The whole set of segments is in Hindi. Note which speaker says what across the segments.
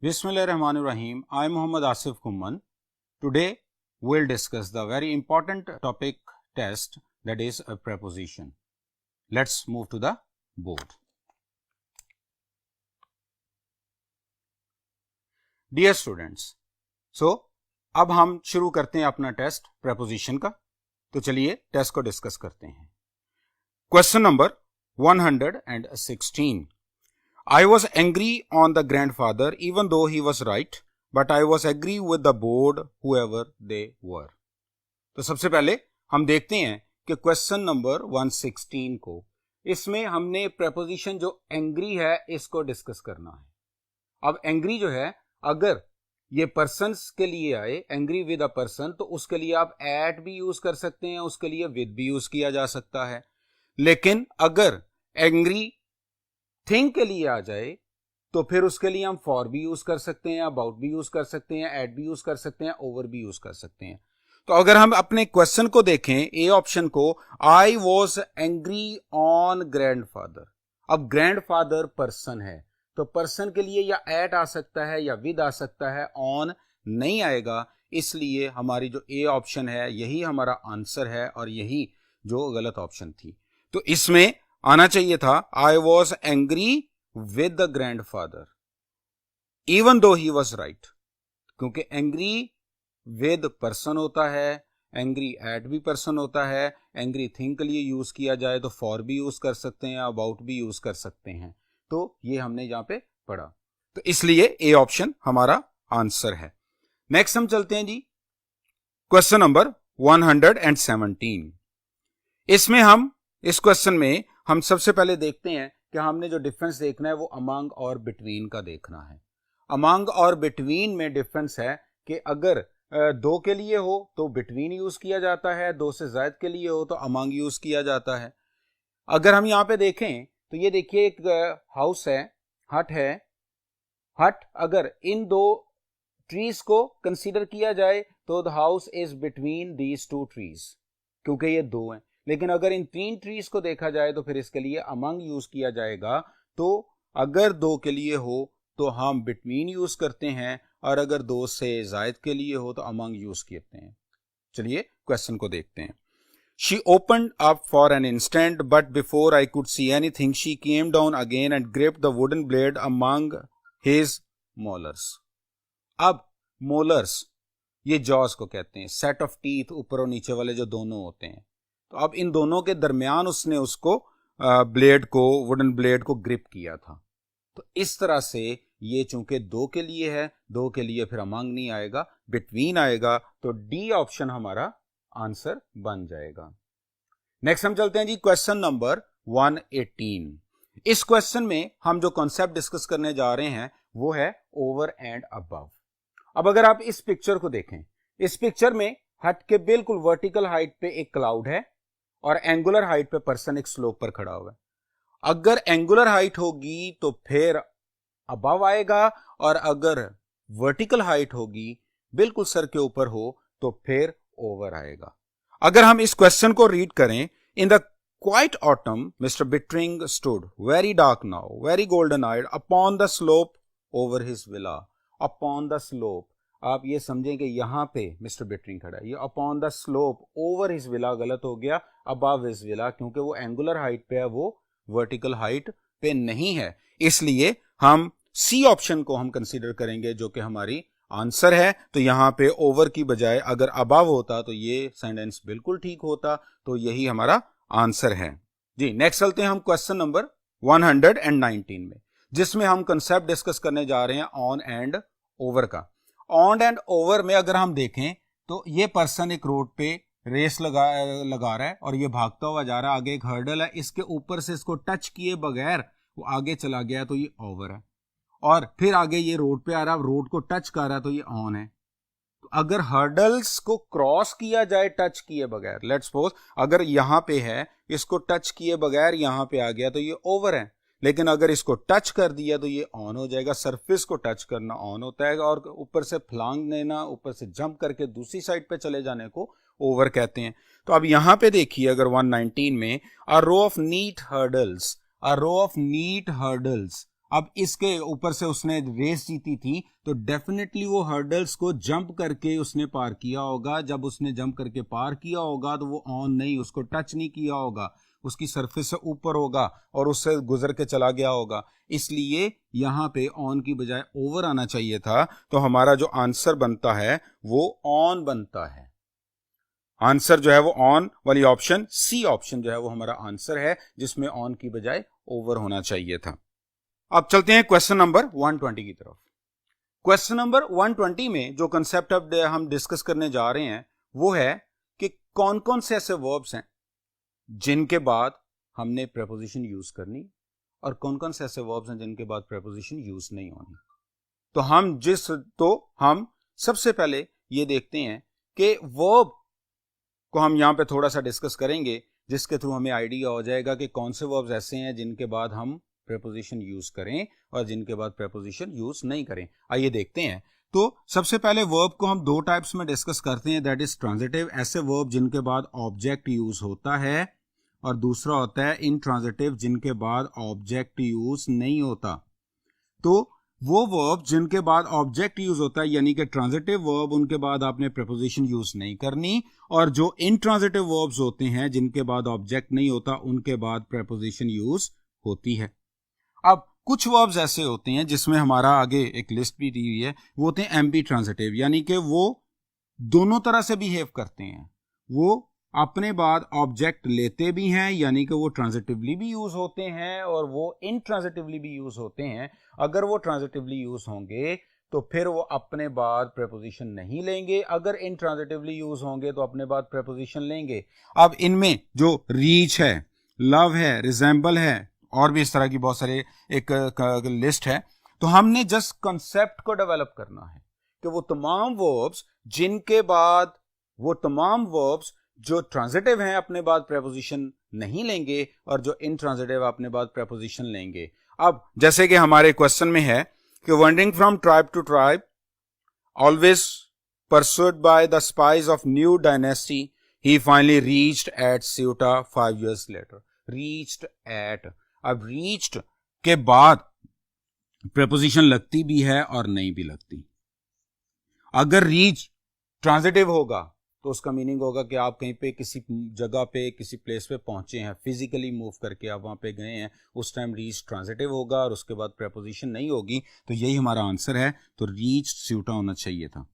Speaker 1: Bismillahirrahmanirrahim. I am Muhammad Asif Kumman. Today we'll discuss the very important topic test, that is a preposition. Let's move to the board. Dear students, so अब हम शुरू करते हैं अपना टेस्ट preposition का. तो चलिए टेस्ट को डिस्कस करते हैं. Question number 116. I was angry on the grandfather even though he was right, but I was angry with the board whoever they were. तो सबसे पहले हम देखते हैं कि क्वेश्चन नंबर 116 को, इसमें हमने preposition जो angry है इसको डिस्कस करना है. अब angry जो है, अगर ये persons के लिए आए, angry with a person, तो उसके लिए आप at भी यूज कर सकते हैं, उसके लिए with भी यूज किया जा सकता है. लेकिन अगर angry थिंग के लिए आ जाए तो फिर उसके लिए हम फॉर भी यूज कर सकते हैं, अबाउट भी यूज कर सकते हैं, एट भी यूज कर सकते हैं, ओवर भी यूज कर सकते हैं. तो अगर हम अपने क्वेश्चन को देखें, ए ऑप्शन को, I was angry on grandfather. अब ग्रैंडफादर पर्सन है तो पर्सन के लिए या एट आ सकता है या विद आ सकता है, ऑन नहीं आएगा. इसलिए हमारी जो ए ऑप्शन है यही हमारा आंसर है और यही जो गलत ऑप्शन थी. तो इसमें आना चाहिए था I was angry with the grandfather even though he was right, क्योंकि एंग्री विद पर्सन होता है, एंग्री एट भी पर्सन होता है. एंग्री थिंग के लिए यूज किया जाए तो फॉर भी यूज कर सकते हैं, अबाउट भी यूज कर सकते हैं. तो ये हमने यहां पे पढ़ा, तो इसलिए ए ऑप्शन हमारा आंसर है. नेक्स्ट हम चलते हैं जी क्वेश्चन नंबर 117. इसमें हम इस क्वेश्चन में हम सबसे पहले देखते हैं कि हमने जो डिफरेंस देखना है वो अमंग और बिटवीन का देखना है. अमंग और बिटवीन में डिफरेंस है कि अगर दो के लिए हो तो बिटवीन यूज किया जाता है, दो से ज्यादा के लिए हो तो अमंग यूज किया जाता है. अगर हम यहाँ पे देखें तो ये देखिए एक हाउस है, हट है. हट अगर इन दो ट्रीज को कंसीडर किया जाए तो the house is between these two trees, क्योंकि ये दो हैं. लेकिन अगर इन तीन ट्रीज को देखा जाए तो फिर इसके लिए अमंग यूज किया जाएगा. तो अगर दो के लिए हो तो हम बिटवीन यूज करते हैं, और अगर दो से ज्यादा के लिए हो तो अमंग यूज करते हैं. चलिए क्वेश्चन को देखते हैं. She opened up for an instant, but before I could see anything, she came down again and gripped the wooden blade among his molars. अब molars ये jaws को कहते हैं, set of teeth ऊपर और नीचे वाले जो दोनों होते हैं. तो अब इन दोनों के दरमियान उसने उसको ब्लेड को, वुडन ब्लेड को ग्रिप किया था. तो इस तरह से ये चूंकि दो के लिए है, दो के लिए फिर अमंग नहीं आएगा, बिटवीन आएगा. तो डी ऑप्शन हमारा आंसर बन जाएगा. नेक्स्ट हम चलते हैं जी क्वेश्चन नंबर 118. इस क्वेश्चन में हम जो कॉन्सेप्ट डिस्कस करने जा रहे हैं वो है ओवर एंड अबव. अब अगर आप इस पिक्चर को देखें, इस पिक्चर में हट के बिल्कुल वर्टिकल हाइट पे एक क्लाउड है और एंगुलर हाइट पे पर्सन एक स्लोप पर खड़ा हुआ है. अगर एंगुलर हाइट होगी तो फिर अबव आएगा, और अगर वर्टिकल हाइट होगी बिल्कुल सर के ऊपर हो तो फिर ओवर आएगा. अगर हम इस क्वेश्चन को रीड करें, in the quiet autumn Mister Bittering stood very dark now very golden eyed upon the slope over his villa. Upon the slope, आप ये समझें कि यहां पे मिस्टर बिटरिंग खड़ा है. ये upon the slope over his villa गलत हो गया, अबव हिज विला, क्योंकि वो एंगुलर हाइट पे है, वो वर्टिकल हाइट पे नहीं है. इसलिए हम सी ऑप्शन को हम कंसीडर करेंगे जो कि हमारी आंसर है. तो यहां पे ओवर की बजाय अगर अबव होता तो ये सेंटेंस बिल्कुल ठीक होता. तो यही हमारा आंसर है जी. नेक्स्ट चलते हैं हम क्वेश्चन नंबर 119 में, जिसमें हम कंसेप्ट डिस्कस करने जा रहे हैं ऑन एंड ओवर का. ऑन एंड ओवर में अगर हम देखें तो ये पर्सन एक रोड पे रेस लगा रहा है और ये भागता हुआ जा रहा है. आगे एक हर्डल है, इसके ऊपर से इसको टच किए बगैर वो आगे चला गया तो ये ओवर है. और फिर आगे ये रोड पे आ रहा है, रोड को टच कर रहा है तो ये ऑन है. तो अगर हर्डल्स को क्रॉस किया जाए टच किए बगैर, लेट्स सपोज अगर यहां पे है, इसको टच किए बगैर यहां पे आ गया तो ये ओवर है. लेकिन अगर इसको टच कर दिया तो ये ऑन हो जाएगा. सरफेस को टच करना ऑन होता है, और ऊपर से फलांग लेना, ऊपर से जंप करके दूसरी साइड पे चले जाने को ओवर कहते हैं. तो अब यहां पे देखिए अगर 119 में, अ रो ऑफ नीट हर्डल्स अब इसके ऊपर से उसने रेस जीती थी तो डेफिनेटली वो हर्डल्स को जंप करके उसने पार किया होगा। जब उसने जंप करके पार किया होगा तो वो ऑन नहीं, उसको टच नहीं किया होगा, उसकी सरफेस से ऊपर होगा और उससे गुजर के चला गया होगा। इसलिए यहां पे ऑन की बजाय ओवर आना चाहिए था। तो हमारा जो आंसर बनता है वो ऑन बनता है। आंसर जो है वो ऑन वाली ऑप्शन, सी ऑप्शन जो है वो हमारा आंसर है, जिसमें ऑन की बजाय ओवर होना चाहिए था। अब चलते हैं क्वेश्चन नंबर 120 की तरफ। क्वेश्चन नंबर 120 में जो कंसेप्ट अब हम डिस्कस करने जा रहे हैं वो है कि कौन कौन से ऐसे वर्ब्स हैं जिनके बाद हमने प्रेपोजिशन यूज करनी और कौन कौन से ऐसे वर्ब्स हैं जिनके बाद प्रेपोजिशन यूज नहीं होनी। तो हम सबसे पहले ये देखते हैं कि वर्ब को हम यहां पे थोड़ा सा डिस्कस करेंगे, जिसके थ्रू हमें आइडिया हो जाएगा कि कौन से वर्ब्स ऐसे हैं जिनके बाद हम प्रेपोजिशन यूज करें और जिनके बाद प्रेपोजिशन यूज नहीं करें। आइए देखते हैं। तो सबसे पहले वर्ब को हम दो टाइप्स में डिस्कस करते हैं, दैट इज ट्रांजिटिव, ऐसे वर्ब जिनके बाद ऑब्जेक्ट यूज होता है, और दूसरा होता है इंट्रांजिटिव, जिनके बाद ऑब्जेक्ट यूज नहीं होता। तो वो वर्ब जिनके बाद ऑब्जेक्ट यूज होता है यानी कि ट्रांजिटिव वर्ब, उनके बाद आपने प्रेपोजिशन यूज नहीं करनी, और जो इंट्रांजिटिव वर्ब्स होते हैं जिनके बाद ऑब्जेक्ट नहीं होता उनके बाद प्रेपोजिशन यूज होती है। अब कुछ वर्ब्स ऐसे होते हैं जिसमें हमारा आगे एक लिस्ट भी दी हुई है, वो होते हैं एम्बी ट्रांजिटिव, यानी कि वो दोनों तरह से बिहेव करते हैं। वो अपने बाद ऑब्जेक्ट लेते भी हैं यानी कि वो ट्रांजिटिवली भी यूज होते हैं और वो इंट्रांजिटिवली भी यूज होते हैं। अगर वो ट्रांजिटिवली यूज होंगे तो फिर वो अपने बाद प्रेपोजिशन नहीं लेंगे, अगर इंट्रांजिटिवली यूज होंगे तो अपने बाद प्रेपोजिशन लेंगे। अब इनमें जो रीच है, लव है, रिजेंबल है, और भी इस तरह की बहुत सारे एक लिस्ट है। तो हमने जस्ट कंसेप्ट को डेवलप करना है कि वो तमाम वर्ब्स जो ट्रांजिटिव हैं अपने बाद प्रेपोजिशन नहीं लेंगे और जो इंट्रांजिटिव अपने बाद प्रेपोजिशन लेंगे। अब जैसे कि हमारे क्वेश्चन में है कि wandering from tribe to tribe, always pursued by the spies of new dynasty, he finally reached at Ceuta 5 years later। Reached at, अब रीच्ड के बाद प्रेपोजिशन लगती भी है और नहीं भी लगती। अगर रीच ट्रांजिटिव होगा तो उसका मीनिंग होगा कि आप कहीं पे किसी जगह पे किसी प्लेस पे पहुंचे हैं, फिजिकली मूव करके आप वहां पे गए हैं, उस टाइम रीच ट्रांजिटिव होगा और उसके बाद प्रेपोजिशन नहीं होगी। तो यही हमारा आंसर है। तो रीच स्यूटा होना चाहिए था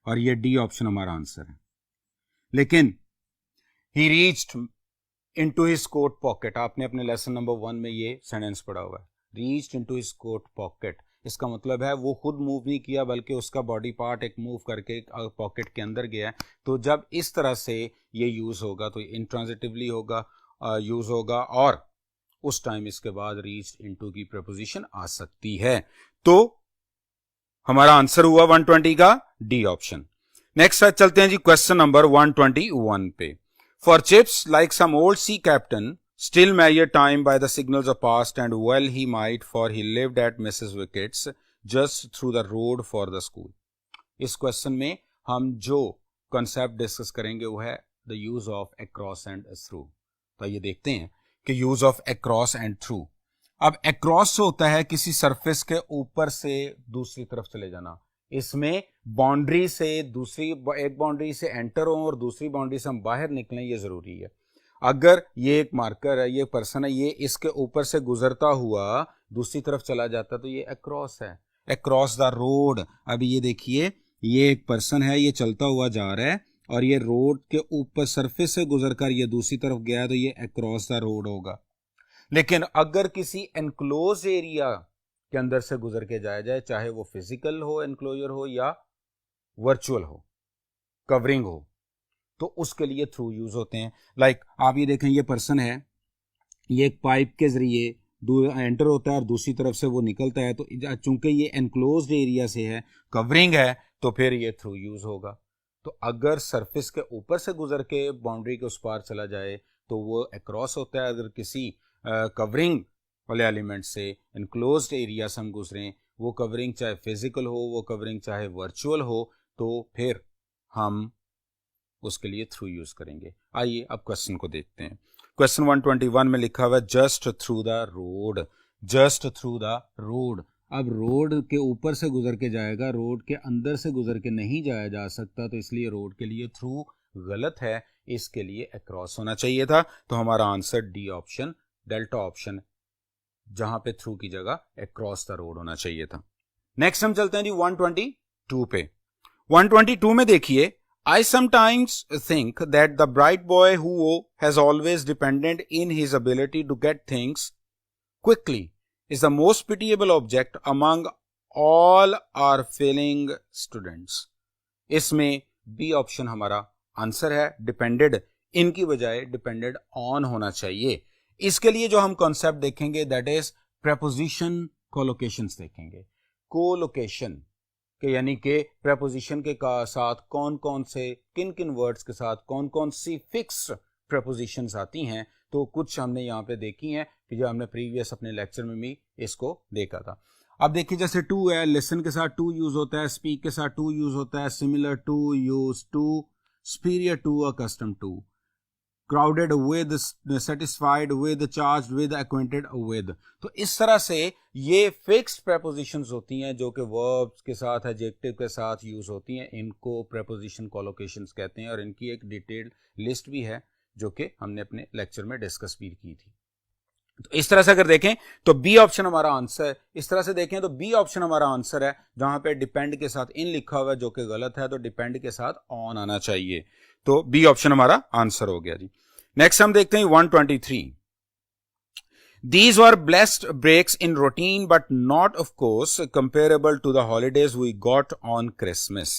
Speaker 1: और ये डी ऑप्शन हमारा आंसर है। लेकिन he reached into his coat pocket, आपने अपने लेसन नंबर 1 में ये सेंटेंस पढ़ा हुआ है, reached into his coat pocket. इसका मतलब है वो खुद मूव नहीं किया बल्कि उसका बॉडी पार्ट एक मूव करके पॉकेट के अंदर गया है। तो जब इस तरह से ये यूज होगा तो इंट्रांजिटिवली होगा यूज होगा और उस टाइम इसके बाद रीच्ड इनटू की प्रपोजिशन आ सकती है। तो हमारा आंसर हुआ 120 का डी ऑप्शन। नेक्स्ट चलते हैं जी क्वेश्चन नंबर 121 पे। For Chips, like some old sea captain, still measured time by the signals of past, and well he might, for he lived at Mrs. Wicket's, just through the road for the school. इस क्वेश्चन में हम जो कंसेप्ट डिस्कस करेंगे वो है the use of across and through. तो ये देखते हैं कि use of across and through. अब अक्रॉस होता है किसी सरफेस के ऊपर से दूसरी तरफ चले जाना। इसमें बाउंड्री से एक बाउंड्री से एंटर हो और दूसरी बाउंड्री से हम बाहर निकलें, ये जरूरी है। अगर ये एक मार्कर है, ये पर्सन है, ये इसके ऊपर से गुजरता हुआ दूसरी तरफ चला जाता तो ये अक्रॉस है, अक्रॉस द रोड। अभी ये देखिए, ये एक पर्सन है, ये चलता हुआ जा रहा है और ये रोड के ऊपर सरफेस से गुजरकर ये दूसरी तरफ गया है तो ये अक्रॉस द रोड होगा। लेकिन अगर किसी एनक्लोज एरिया के अंदर से गुजर के जाया जाए, चाहे वो फिजिकल हो, एनक्लोजर हो या वर्चुअल हो, कवरिंग हो, तो उसके लिए थ्रू यूज होते हैं। लाइक आप ये देखें, ये पर्सन है, ये एक पाइप के जरिए एंटर होता है और दूसरी तरफ से वो निकलता है। तो चूंकि ये एनक्लोज्ड एरिया से है, कवरिंग है, तो फिर ये थ्रू यूज होगा। तो अगर सरफेस के ऊपर से गुजर के बाउंड्री के उस पार चला जाए तो वो अक्रॉस होता है। अगर किसी कवरिंग वाले एलिमेंट से एनक्लोज्ड एरिया से हम गुजरें, वो कवरिंग चाहे फिजिकल हो, वो कवरिंग चाहे वर्चुअल हो, तो फिर हम उसके लिए थ्रू यूज करेंगे। आइए अब क्वेश्चन को देखते हैं। क्वेश्चन 121 में लिखा हुआ है just through the road. Just through the road. अब रोड के ऊपर से गुजर के जाएगा, रोड के अंदर से गुजर के नहीं जाया जा सकता, तो इसलिए रोड के लिए थ्रू गलत है, इसके लिए अक्रॉस होना चाहिए था। तो हमारा answer D option, delta option, जहां पे थ्रू की जगह अक्रॉस द रोड होना चाहिए था। नेक्स्ट हम चलते हैं जी 122 पे। 122 में देखिए, I sometimes think that the bright boy who has always depended in his ability to get things quickly is the most pitiable object among all our failing students. इसमें बी ऑप्शन हमारा आंसर है। डिपेंडेड इन की बजाय डिपेंडेड ऑन होना चाहिए। इसके लिए जो हम कॉन्सेप्ट देखेंगे दैट इज प्रेपोजिशन कोलोकेशंस देखेंगे। कोलोकेशन के यानी कि प्रेपोजिशन के साथ कौन कौन से, किन किन वर्ड्स के साथ कौन कौन सी फिक्स प्रेपोजिशंस आती हैं, तो कुछ हमने यहाँ पे देखी हैं कि जो हमने प्रीवियस अपने लेक्चर में भी इसको देखा था। अब देखिए जैसे टू है, लिसन के साथ टू यूज होता है, स्पीक के साथ टू यूज होता है, similar to, use to, superior to, accustom to, crowded with, satisfied with, charged with, acquainted with. तो इस तरह से ये फिक्स्ड प्रेपोजिशंस होती हैं जो कि वर्ब्स के साथ, एडजेक्टिव के साथ यूज होती हैं। इनको प्रेपोजिशन कोलोकेशंस कहते हैं और इनकी एक डिटेल्ड लिस्ट भी है जो कि हमने अपने लेक्चर में डिस्कस भी की थी। तो इस तरह से अगर देखें तो बी ऑप्शन हमारा आंसर, इस तरह से देखें तो बी ऑप्शन हमारा आंसर है। जहां पे डिपेंड के साथ इन लिखा हुआ है जो कि गलत है, तो डिपेंड के साथ ऑन आना चाहिए। तो बी ऑप्शन हमारा आंसर हो गया जी। नेक्स्ट हम देखते हैं 123। These were blessed breaks in routine but not of course comparable to the holidays we got on Christmas.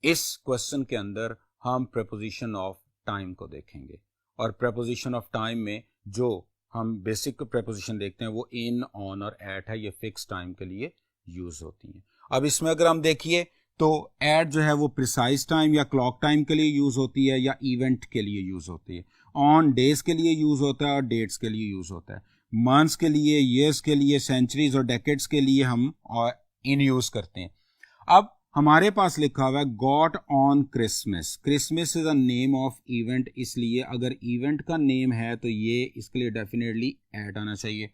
Speaker 1: इस क्वेश्चन के अंदर हम preposition of time को देखेंगे और preposition of time में जो हम बेसिक preposition देखते हैं वो in, on और at है, ये फिक्स टाइम के लिए यूज होती हैं। अब इसमें अगर हम देखिए तो at जो है वो प्रिसाइज टाइम या क्लॉक टाइम के लिए यूज होती है या इवेंट के लिए यूज होती है। ऑन डेज के लिए यूज होता है और डेट्स के लिए यूज होता है। मंथ्स के लिए, ईयर्स के लिए, सेंचुरीज और डेकेड्स के लिए हम इन यूज करते हैं। अब हमारे पास लिखा हुआ है got on Christmas. Christmas is a name of event, इसलिए अगर इवेंट का नेम है तो ये इसके लिए डेफिनेटली ऐड आना चाहिए।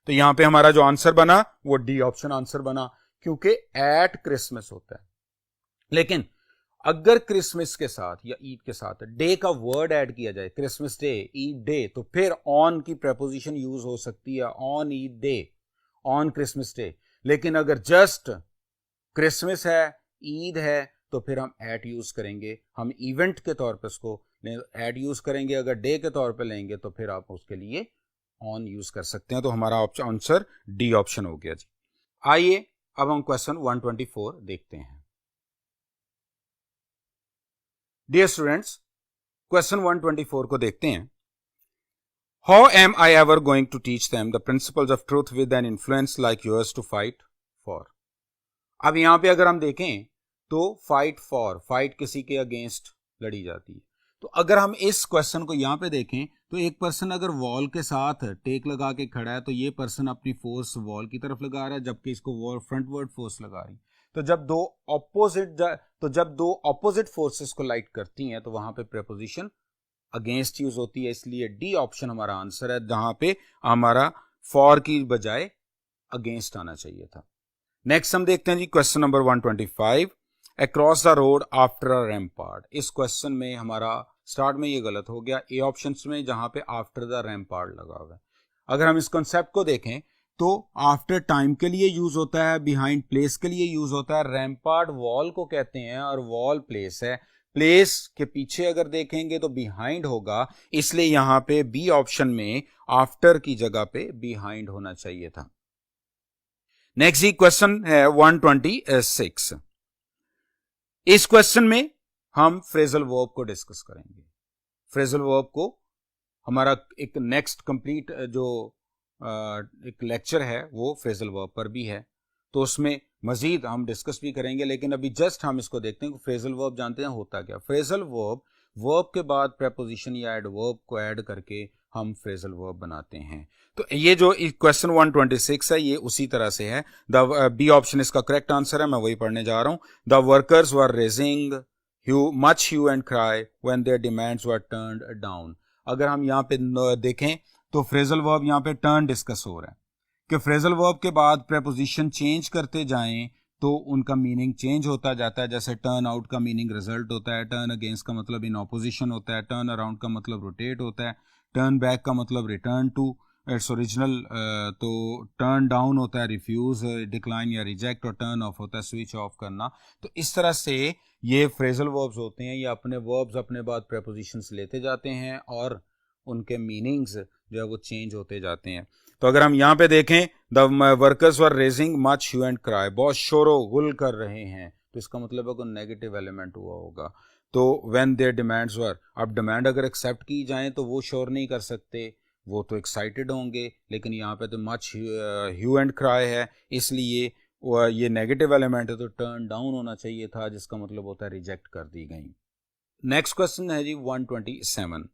Speaker 1: तो यहां पे हमारा जो आंसर बना वो डी ऑप्शन आंसर बना, क्योंकि एट क्रिसमस होता है। लेकिन अगर क्रिसमस के साथ या ईद के साथ डे का वर्ड ऐड किया जाए, क्रिसमस डे, ईद डे, तो फिर ऑन की प्रेपोजिशन यूज हो सकती है, on Eid day, on Christmas day. लेकिन अगर जस्ट क्रिसमस है, ईद है, तो फिर हम एट यूज करेंगे। हम इवेंट के तौर पर उसको एट यूज करेंगे। अगर डे के तौर पर लेंगे तो फिर आप उसके लिए ऑन यूज कर सकते हैं। तो हमारा आंसर डी ऑप्शन हो गया जी। आइए अब हम क्वेश्चन 124 देखते हैं। डियर स्टूडेंट्स, क्वेश्चन 124 को देखते हैं। How am I ever going to teach them the principles of truth with an influence like yours to fight for. अब यहां पे अगर हम देखें तो फाइट फॉर, फाइट किसी के अगेंस्ट लड़ी जाती है। तो अगर हम इस क्वेश्चन को यहां पे देखें तो एक पर्सन अगर वॉल के साथ टेक लगा के खड़ा है तो ये पर्सन अपनी फोर्स वॉल की तरफ लगा रहा है, जबकि इसको वॉल फ्रंटवर्ड फोर्स लगा रही। तो जब दो ऑपोजिट फोर्सेस को लाइट करती हैं तो वहां पे प्रेपोजिशन अगेंस्ट यूज होती है। इसलिए डी ऑप्शन हमारा आंसर है, जहां पे हमारा फॉर की बजाय अगेंस्ट आना चाहिए था। नेक्स्ट हम देखते हैं जी question number 125। Across the road after a rampart. इस क्वेश्चन में हमारा स्टार्ट में ये गलत हो गया, ए ऑप्शन में, जहां पे आफ्टर द रैम्पार्ट लगा हुआ है। अगर हम इस कॉन्सेप्ट को देखें तो आफ्टर टाइम के लिए यूज होता है, बिहाइंड प्लेस के लिए यूज होता है। रैम्पार्ट वॉल को कहते हैं और वॉल प्लेस है। प्लेस के पीछे अगर देखेंगे तो बिहाइंड होगा, इसलिए यहां पे बी ऑप्शन में आफ्टर की जगह पे बिहाइंड होना चाहिए था। नेक्स्ट ही क्वेश्चन है 126। इस क्वेश्चन में हम फ्रेजल वर्ब को डिस्कस करेंगे। फ्रेजल वर्ब को हमारा एक नेक्स्ट कंप्लीट जो एक लेक्चर है वो फ्रेजल वर्ब पर भी है, तो उसमें मजीद हम डिस्कस भी करेंगे। लेकिन अभी जस्ट हम इसको देखते हैं कि फ्रेजल वर्ब जानते हैं होता क्या। फ्रेजल वर्ब के बाद प्रेपोजिशन या एडवर्ब को ऐड करके हम फ्रेजल वर्ब बनाते हैं। तो ये जो क्वेश्चन 126 है ये उसी तरह से है। द बी ऑप्शन इसका करेक्ट आंसर है, मैं वही पढ़ने जा रहा हूं। The workers were raising much hue and cry when their demands were turned down. अगर हम यहाँ पे देखें तो फ्रेजल वर्ब यहाँ पे टर्न डिस्कस हो रहा है कि फ्रेजल वर्ब के बाद प्रेपोजिशन चेंज करते जाएं तो उनका मीनिंग चेंज होता जाता है। जैसे टर्न आउट का मीनिंग रिजल्ट होता है, टर्न अगेंस्ट का मतलब इन ऑपोजिशन होता है, टर्न अराउंड का मतलब रोटेट होता है, टर्न बैक का मतलब रिटर्न टू इट्स ओरिजिनल, तो टर्न डाउन होता है रिफ्यूज, डिक्लाइन या रिजेक्ट, और टर्न ऑफ होता है स्विच ऑफ करना। तो इस तरह से ये फ्रेजल वर्ब्स होते हैं, ये अपने वर्ब्स अपने बाद प्रेपोजिशंस लेते जाते हैं और उनके मीनिंग्स जो है वो चेंज होते जाते हैं। तो अगर हम यहाँ पे देखें, the workers were raising much hue and cry, बहुत शोरो गुल कर रहे हैं, तो इसका मतलब है कोई नेगेटिव एलिमेंट हुआ होगा। तो व्हेन देयर डिमांड्स वर, अब डिमांड अगर एक्सेप्ट की जाए तो वो शोर नहीं कर सकते, वो तो एक्साइटेड होंगे, लेकिन यहाँ पे तो मच ह्यू एंड क्राई है, इसलिए ये नेगेटिव एलिमेंट है, तो टर्न डाउन होना चाहिए था, जिसका मतलब होता है रिजेक्ट कर दी गई। नेक्स्ट क्वेश्चन है जी 127,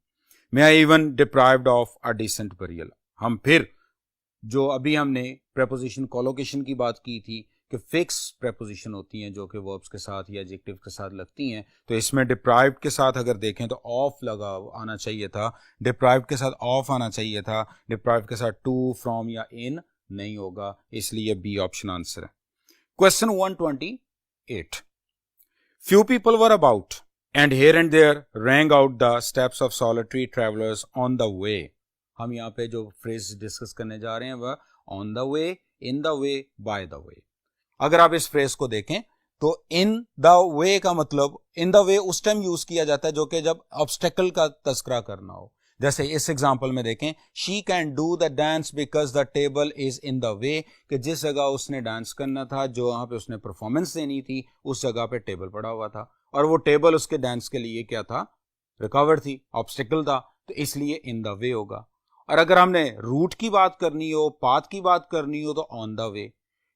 Speaker 1: may I even deprived of a decent burial. हम फिर जो अभी हमने प्रेपोजिशन कोलोकेशन की बात की थी कि फिक्स प्रेपोजिशन होती हैं जो कि वर्ब्स के साथ या एडजेक्टिव के साथ लगती हैं, तो इसमें डिप्राइव्ड के साथ अगर देखें तो ऑफ लगा आना चाहिए था, डिप्राइव्ड के साथ ऑफ आना चाहिए था, डिप्राइव्ड के साथ टू, फ्रॉम या इन नहीं होगा, इसलिए बी ऑप्शन आंसर है। Question 128, few people were about and here and there rang out the steps of solitary travellers on the way. हम यहाँ पे जो फ्रेज डिस्कस करने जा रहे हैं वह on the way, in the way, by the way. अगर आप इस फ्रेज को देखें तो इन द वे का मतलब इन द वे उस टाइम यूज किया जाता है जो कि जब ऑब्स्टेकल का तस्करा करना हो। जैसे इस एग्जांपल में देखें, she can do the dance because the table is in the way, कि जिस जगह उसने डांस करना था, जो वहां पे उसने परफॉर्मेंस देनी थी, उस जगह पे टेबल पड़ा हुआ था, और वो टेबल उसके डांस के लिए क्या था, रिकवर थी, ऑब्स्टेकल था, तो इसलिए इन द वे होगा। और अगर हमने रूट की बात करनी हो, पाथ की बात करनी हो, तो ऑन द वे,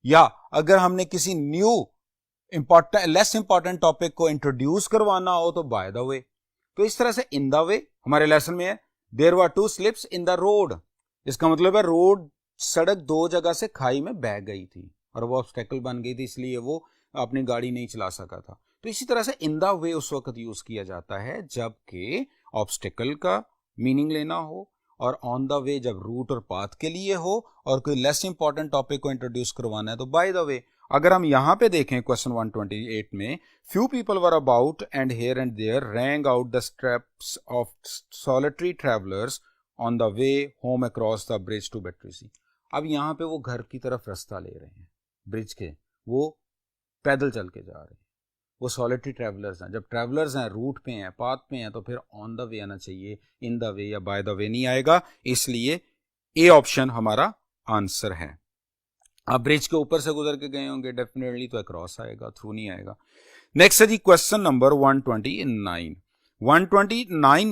Speaker 1: या अगर हमने किसी न्यू लेस इंपॉर्टेंट टॉपिक को इंट्रोड्यूस करवाना हो तो बाय द वे। तो इस तरह से इन द वे हमारे लेसन में है, there were two slips in the road, इसका मतलब है रोड, सड़क दो जगह से खाई में बह गई थी और वो ऑब्स्टेकल बन गई थी, इसलिए वो अपनी गाड़ी नहीं चला सका था। तो इसी तरह से इन द वे उस वक्त यूज किया जाता है जबकि ऑब्स्टेकल का मीनिंग लेना हो, और ऑन द वे जब रूट और पाथ के लिए हो, और कोई लेस इंपॉर्टेंट टॉपिक को इंट्रोड्यूस करवाना है तो बाय द वे। अगर हम यहां पे देखें क्वेश्चन 128 में, few people were about and here and there rang out the steps of solitary travellers on the way home across the bridge to Battersea. अब यहाँ पे वो घर की तरफ रास्ता ले रहे हैं ब्रिज के, वो पैदल चल के जा रहे हैं, वो सॉलिटरी ट्रैवलर्स हैं। जब ट्रैवलर्स हैं, रूट पे हैं, पाथ पे हैं, तो फिर ऑन द वे आना चाहिए, इन द वे या बाय द वे नहीं आएगा, इसलिए ए ऑप्शन हमारा आंसर है। आप ब्रिज के ऊपर से गुजर के गए होंगे डेफिनेटली, तो अक्रॉस आएगा, थ्रू नहीं आएगा। नेक्स्ट है जी क्वेश्चन नंबर 129। 129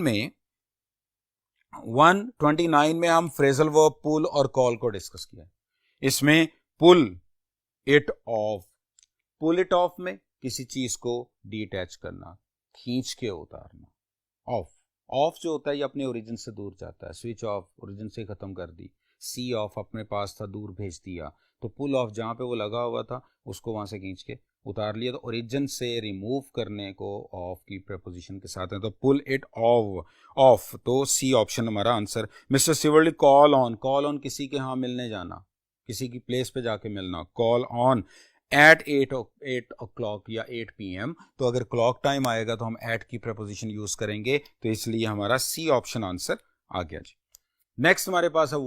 Speaker 1: में हम फ्रेजल वर्ब पुल और कॉल को डिस्कस किया। इसमें pull it off, pull it off में किसी चीज को डिटैच करना, खींच के उतारना। ऑफ, ऑफ जो होता है ये अपने ओरिजिन से दूर जाता है, स्विच ऑफ, ओरिजिन से खत्म कर दी, सी ऑफ अपने पास था, दूर भेज दिया, तो पुल ऑफ जहां पे वो लगा हुआ था उसको वहां से खींच के उतार लिया, तो ओरिजिन से रिमूव करने को ऑफ की प्रपोजिशन के साथ है, तो पुल इट ऑफ, तो सी ऑप्शन हमारा answer. Mister Siverly call on, call on किसी के यहाँ मिलने जाना, किसी की प्लेस पे जाके मिलना, कॉल ऑन एट 8 o'clock या 8 PM, तो अगर क्लॉक टाइम आएगा तो हम एट की प्रपोजिशन यूज करेंगे, तो इसलिए हमारा सी ऑप्शन आंसर आ गया जी। नेक्स्ट हमारे पास है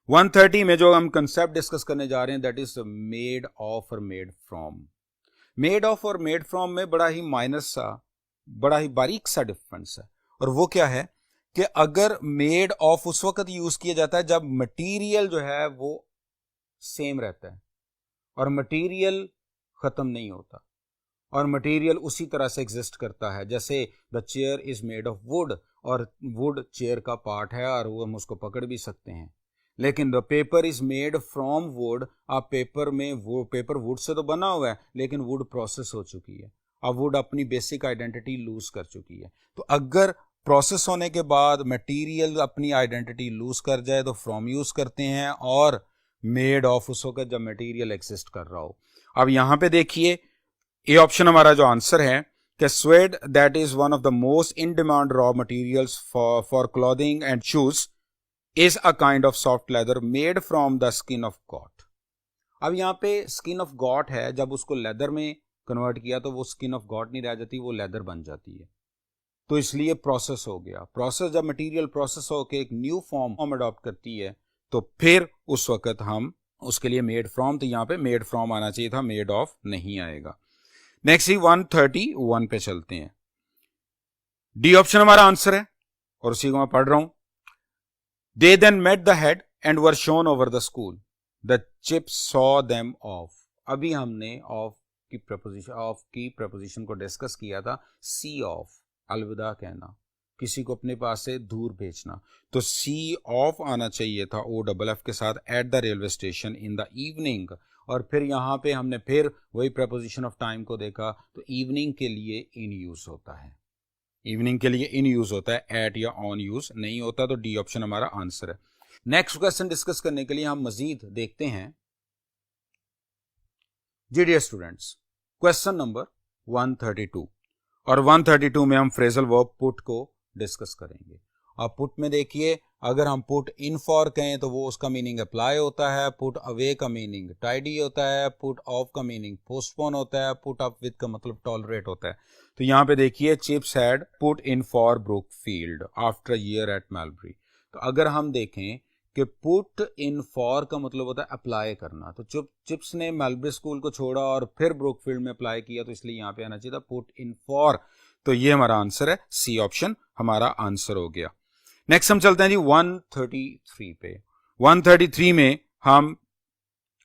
Speaker 1: 130 में जो हम कंसेप्ट डिस्कस करने जा रहे हैं दैट इज मेड ऑफ और मेड फ्रॉम। मेड ऑफ और मेड फ्रॉम में बड़ा ही माइनस सा, बड़ा ही बारीक सा डिफरेंस है, और वो क्या है कि अगर मेड ऑफ उस वक्त यूज किया जाता है जब मटीरियल जो है वो सेम रहता है और मटेरियल खत्म नहीं होता, और मटेरियल उसी तरह से एग्जिस्ट करता है। जैसे the chair is made of would, और वुड चेयर का पार्ट है और वो हम उसको पकड़ भी सकते हैं। लेकिन the paper is made from would, अब पेपर में वो पेपर वुड से तो बना हुआ है लेकिन वुड प्रोसेस हो चुकी है, अब वुड अपनी बेसिक आइडेंटिटी लूज कर चुकी है। तो अगर प्रोसेस होने के बाद मटेरियल अपनी आइडेंटिटी लूज कर जाए तो फ्रॉम यूज करते हैं, और मेड ऑफ उस वक्त जब मटेरियल एग्जिस्ट कर रहा हो। अब यहां पे देखिए ये ऑप्शन हमारा जो आंसर है कि swayed that is one of the most in demand raw materials for clothing and shoes, is a kind of soft leather made from the skin of got. अब यहाँ पे स्किन ऑफ गॉट है, जब उसको लेदर में कन्वर्ट किया तो वो स्किन ऑफ गॉट नहीं रह जाती, वो लेदर बन जाती है। तो इसलिए प्रोसेस हो गया। प्रोसेस जब मटेरियल प्रोसेस होकर एक न्यू फॉर्म अडॉप्ट करती है तो फिर उस वक्त हम उसके लिए मेड फ्रॉम, तो यहाँ पे मेड फ्रॉम आना चाहिए था, मेड ऑफ नहीं आएगा। नेक्स्ट ही 131 पे चलते हैं। डी ऑप्शन हमारा आंसर है और उसी को मैं पढ़ रहा हूं। They then met the head and were shown over the school, the chips saw them off. अभी हमने ऑफ की प्रपोजिशन को डिस्कस किया था। सी ऑफ, अलविदा कहना, किसी को अपने पास से दूर भेजना, तो सी ऑफ आना चाहिए था ओ डबल एफ के साथ, at the railway station in the evening. और फिर यहाँ पे हमने फिर वही प्रपोजिशन ऑफ टाइम को देखा, तो इवनिंग के लिए इन यूज होता है, इवनिंग के लिए इन यूज होता है, एट या ऑन यूज नहीं होता। तो डी ऑप्शन हमारा आंसर है। नेक्स्ट क्वेश्चन डिस्कस करने के लिए हम मजीद देखते हैं। जी डियर स्टूडेंट्स, क्वेश्चन नंबर 132, और 132 में हम फ्रेजल वर्ब पुट को डिस्कस करेंगे। अब पुट में देखिए, अगर हम पुट इन फॉर कहें तो वो उसका मीनिंग अप्लाई होता है, पुट अवे का मीनिंग टाइडी होता है, पुट ऑफ का मीनिंग पोस्टपोन होता है, पुट अप विद का मतलब टॉलरेट होता है। तो यहाँ पे देखिए, Chips had put in for Brookfield after year at Melbury. तो अगर हम देखें कि पुट इन फॉर का मतलब होता है अप्लाई करना, तो चिप्स ने मेलबरी स्कूल को छोड़ा और फिर ब्रुकफील्ड में अप्लाई किया, तो इसलिए यहाँ पे आना चाहिए था पुट इन फॉर। तो ये हमारा आंसर है, सी ऑप्शन हमारा आंसर हो गया। नेक्स्ट हम चलते हैं जी 133 पे। 133 में हम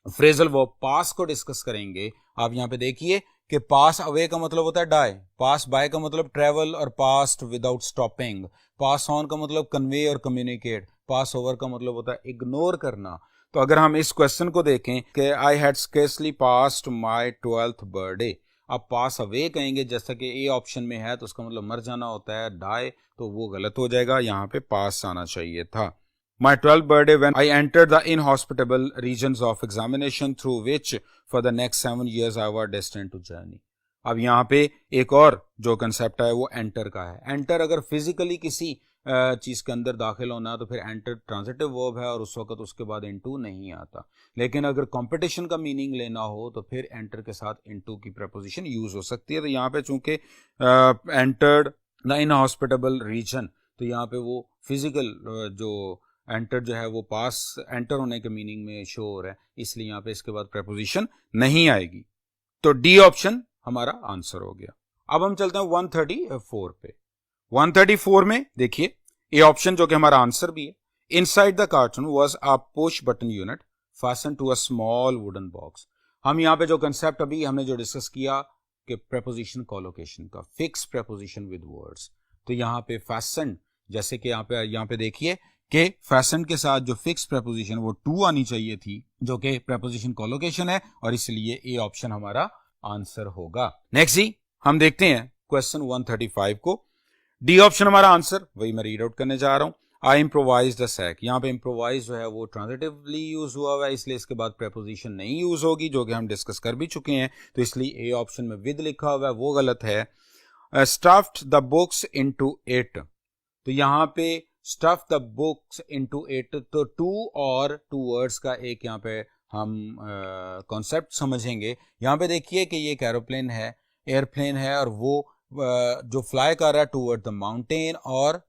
Speaker 1: फ्रेजल वर्ब पास को डिस्कस करेंगे। आप यहाँ पे देखिए कि पास अवे का मतलब होता है डाई, पास बाय का मतलब ट्रेवल और past without stopping, pass on का मतलब कन्वे और कम्युनिकेट, पास ओवर का मतलब होता है इग्नोर करना। तो अगर हम इस क्वेश्चन को देखें कि I had scarcely passed my 12th birthday, अब पास अवे कहेंगे जैसा कि ए ऑप्शन में है, तो उसका मतलब मर जाना होता है, डाई, तो वो गलत हो जाएगा, यहाँ पे पास आना चाहिए था। My 12th birthday when I entered the inhospitable regions of examination through which for the next 7 years I was destined to journey। अब यहाँ पे एक और जो कंसेप्ट है वो एंटर का है। एंटर अगर फिजिकली किसी चीज के अंदर दाखिल होना है तो फिर एंटर ट्रांजिटिव वर्ब है और उस वक्त उसके बाद इनटू नहीं आता। लेकिन अगर कंपटीशन का मीनिंग लेना हो तो फिर एंटर के साथ इनटू की प्रपोजिशन यूज हो सकती है। तो यहाँ पे चूंकि एंटर्ड द इनहॉस्पिटेबल रीजन, तो यहाँ पे वो फिजिकल जो एंटर जो है वो पास एंटर होने के मीनिंग में शो हो रहा है, इसलिए यहाँ पे इसके बाद प्रपोजिशन नहीं आएगी। तो डी ऑप्शन हमारा आंसर हो गया। अब हम चलते हैं 134 पे। 134 में देखिए, ए ऑप्शन जो कि हमारा आंसर भी है, inside the carton was a push button unit fasten to a small wooden box. हम यहाँ पे जो कंसेप्ट अभी हमने जो डिस्कस किया कि प्रपोजिशन कोलोकेशन का, फिक्स प्रपोजिशन विद वर्ड्स, तो यहाँ पे फास्टन, जैसे कि यहाँ पे देखिए कि फैशन के साथ जो फिक्स प्रपोजिशन वो टू आनी चाहिए थी, जो कि प्रपोजिशन कोलोकेशन है, और इसलिए ए ऑप्शन हमारा आंसर होगा। नेक्स्ट ही हम देखते हैं क्वेश्चन 135 को। डी ऑप्शन हमारा आंसर, वही मैं रीड आउट करने जा रहा हूं। आई इम्प्रोवाइज द सैक, यहाँ पे इम्प्रोवाइज जो है वो ट्रांजिटिवली यूज हुआ हुआ है, इसलिए इसके बाद प्रपोजिशन नहीं यूज होगी, जो कि हम डिस्कस कर भी चुके हैं। तो इसलिए ए ऑप्शन में विद लिखा हुआ है वो गलत है। Stuffed the books into it, तो यहाँ पे stuff the books into it, तो टू और टू वर्ड्स का एक यहाँ पे हम कॉन्सेप्ट समझेंगे। यहाँ पे देखिए कि ये एक एरोप्लेन है, एयरप्लेन है, और वो जो फ्लाई कर रहा है टूवर्ड द माउंटेन और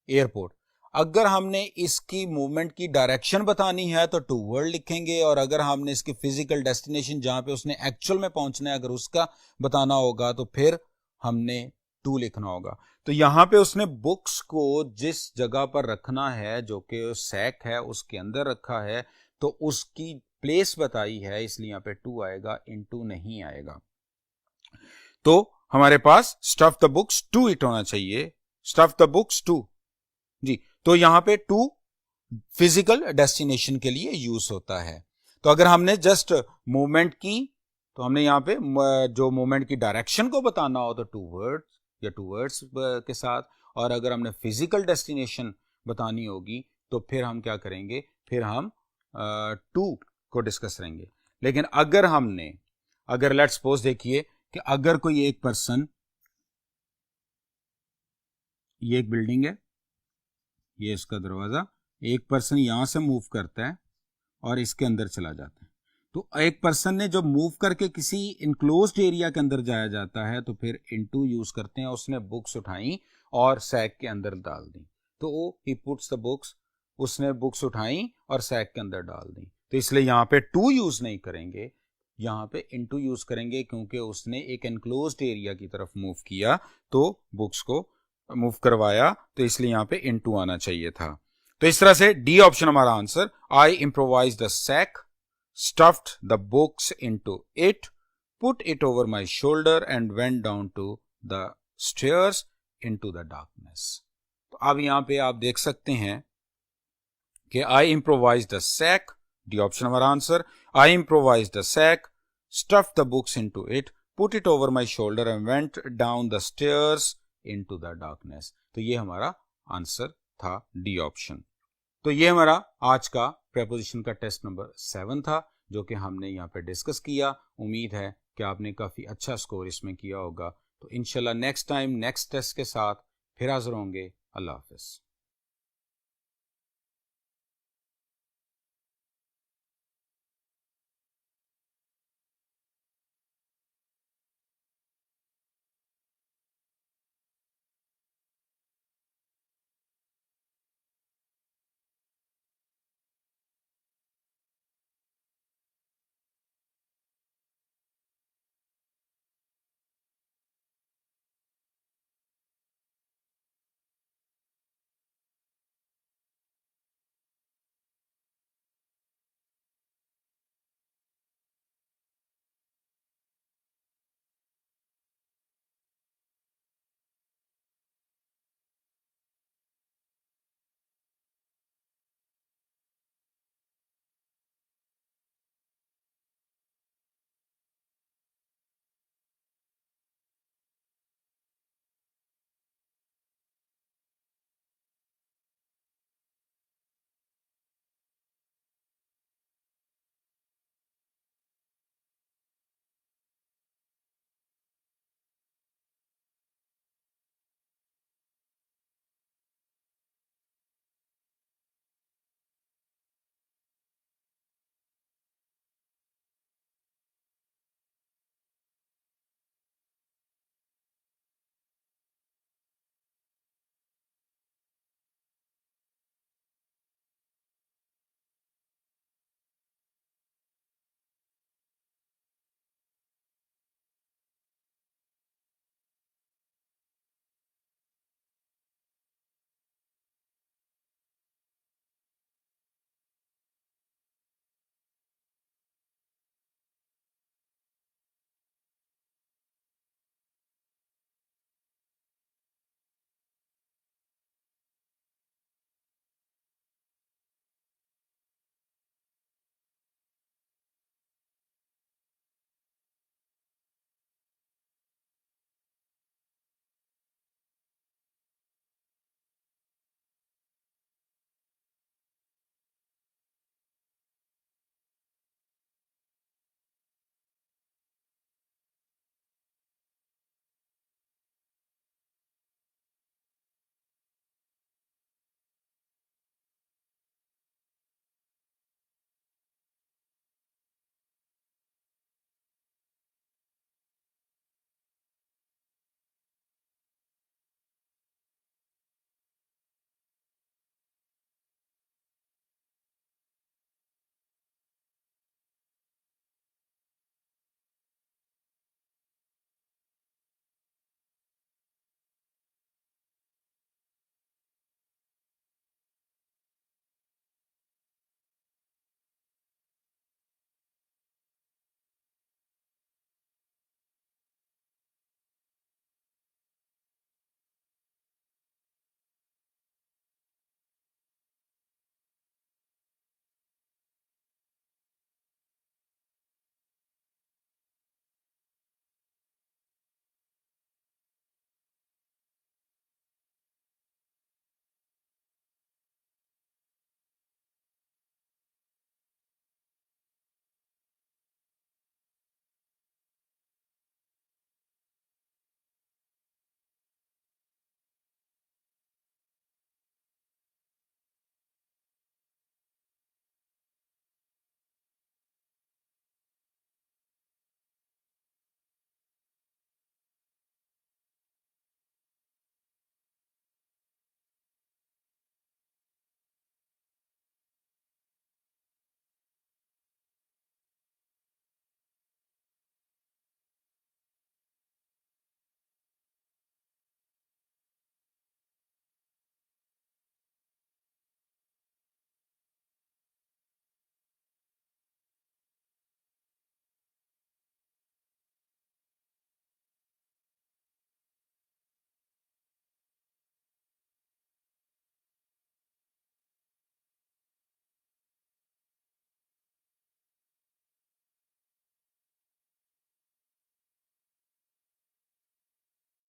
Speaker 1: एयरपोर्ट। अगर हमने इसकी मूवमेंट की डायरेक्शन बतानी है तो टू वर्ड लिखेंगे, और अगर हमने इसकी फिजिकल डेस्टिनेशन जहां पे उसने एक्चुअल में पहुंचना है अगर उसका बताना होगा तो फिर हमने टू लिखना होगा। तो यहां पे उसने बुक्स को जिस जगह पर रखना है, जो कि सैक है उसके अंदर रखा है, तो उसकी प्लेस बताई है, इसलिए यहां पे टू आएगा, इनटू नहीं आएगा। तो हमारे पास stuff the books to it होना चाहिए, स्टफ द बुक्स टू जी। तो यहां पे टू फिजिकल डेस्टिनेशन के लिए यूज होता है। तो अगर हमने जस्ट मूवमेंट की, तो हमने यहां पे जो मूवमेंट की डायरेक्शन को बताना हो तो टू वर्ड्स या टू वर्ड्स के साथ, और अगर हमने फिजिकल डेस्टिनेशन बतानी होगी तो फिर हम क्या करेंगे, फिर हम टू को डिस्कस करेंगे। लेकिन अगर लेट्स सपोज देखिए कि अगर कोई एक पर्सन, ये एक बिल्डिंग है, ये इसका दरवाजा, एक पर्सन यहां से मूव करता है और इसके अंदर चला जाता है। तो एक पर्सन ने जब मूव करके किसी इनक्लोज्ड एरिया के अंदर जाया जाता है तो फिर इनटू यूज करते हैं, उसने बुक्स उठाई और सैक के अंदर डाल दी। तो ही पुट्स द बुक्स, उसने बुक्स उठाई और सैक के अंदर डाल दी। तो इसलिए यहाँ पे टू यूज नहीं करेंगे, यहाँ पे इनटू यूज करेंगे, क्योंकि उसने एक एनक्लोज्ड एरिया की तरफ मूव किया तो बुक्स को मूव करवाया, तो इसलिए यहाँ पे इनटू आना चाहिए था। तो इस तरह से डी ऑप्शन हमारा answer. I improvise the sack, stuffed the books into it, put it over my shoulder and went down to the stairs into the darkness. तो अब यहाँ पे आप देख सकते हैं कि I improvise the sack, D option हमारा answer. I improvise the sack, stuffed the books into it, put it over my shoulder and went down the stairs into the darkness. तो ये हमारा आंसर था डी ऑप्शन। तो ये हमारा आज का प्रेपोजिशन का टेस्ट नंबर 7 था, जो कि हमने यहाँ पे डिस्कस किया। उम्मीद है कि आपने काफी अच्छा स्कोर इसमें किया होगा। तो इंशाल्लाह नेक्स्ट टाइम नेक्स्ट टेस्ट के साथ फिर हाजिर होंगे। अल्लाह हाफिज।